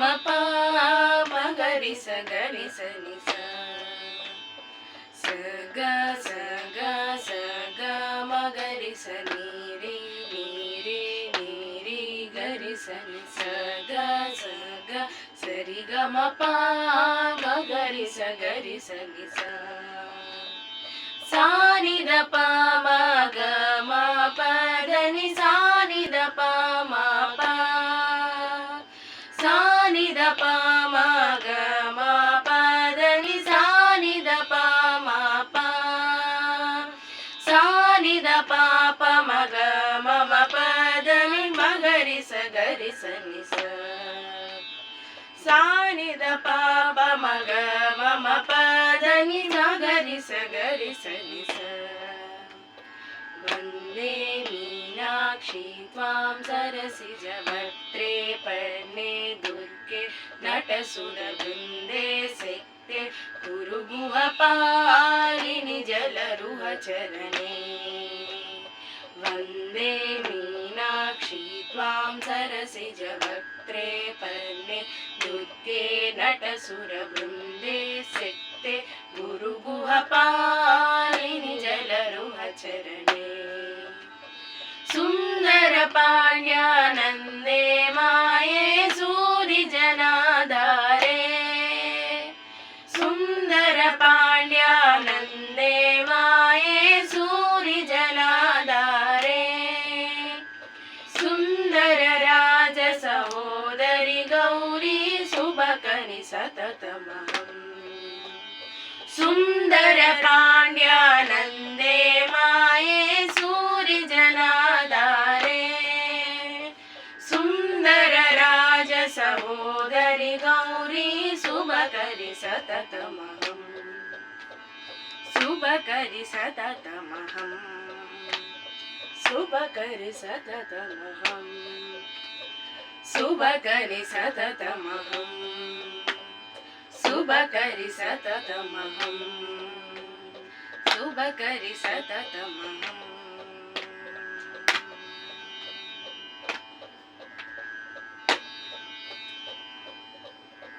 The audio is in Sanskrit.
म प म ग रि स ग रि स नि सा स ग स ग स ग म ग रि स नि रि ग रि स नि स ग स ग स रि ग म प म ग रि स ग रि स नि सा सा नि ದ ಪ ಮ ಗ ಮ ಪ ದ ನಿ ಸಾ ನಿ ದ ಪ ಮ ಪ ಸಾ ನಿ ದ ಪ ಮ ಗ ಮ ಪ ದ ನಿ ಸಾ ನಿ ದ ಪ ಮ ಪ ಸಾ ನಿ ದ ಪ ಪ ಮ ಗ ಮ ಮ ಪ ದ ನಿ ಮ ಗ ರಿ ಸ ಗ ರಿ ಸ ನಿ ಸ ಸಾ ನಿ ದ ಪ ಪ ಮ ಗ ಮ ಮ ಪ ದ ನಿ ಸ ಗ ರಿ ಸ ಗ ರಿ ಸ ನಿ ಸ ವಂದೇ ಮೀನಾಕ್ಷಿ ತ್ವಾಂ ಸರಸಿಜ ವಕ್ತ್ರೇ ಪರ್ಣೆ ದುರ್ಗೆ ನಟಸುರವೃಂದೇ ಸೆಕ್ತೆ ಕುರುಗುಹ ಪಾಲಿನಿ ಜಲರುಹ ಚರणे ವಂದೇ ಮೀನಾಕ್ಷಿ ತ್ವಾಂ ಸರಸಿಜ ವಕ್ತ್ರೇ ಪರ್ಣೆ ದುರ್ಗೆ ನಟಸುರವೃಂದೇ ಸೆಕ್ತೆ ಗುರುಗುಹ ಪಾಲಿನಿ ಜಲರುಹ ಚರणे ಸುಂದರ ಪಾಣ್ಯಾನಂದೇ ಮಾಯೆ ಸೂರಿ ಜನಾಧಾರೆ ಸುಂದರ ಪಾಣ್ಯಾನಂದೇ ಮಾಯೆ ಸೂರಿ ಜನಾಧಾರೆ ಸುಂದರ ರಾಜ ಸಹೋದರಿ ಗೌರಿ ಸುಭಕನಿ ಸತತಮಹಂ ಸುಂದರ ಪಾಂಡ್ಯಾನಂದೇ ಮಾಯೆ ಸೂರಿ ಜನಾಧಾರೆ ಸುಂದರ ರಾಜ ಸಹೋದರಿ ಗೌರಿ ಸುಭಕರಿ ಸತತಮಹಂ ಸುಭಕರಿ ಸತತಮಹಂ ಸುಭಕರಿ ಸತತಮಹಂ ಸುಭಕರಿ ಸತತಮಹಂ ಸುಭಕರಿ ಸತತಮಹಂ ಸುಭಕರಿ ಸತತಮಹಂ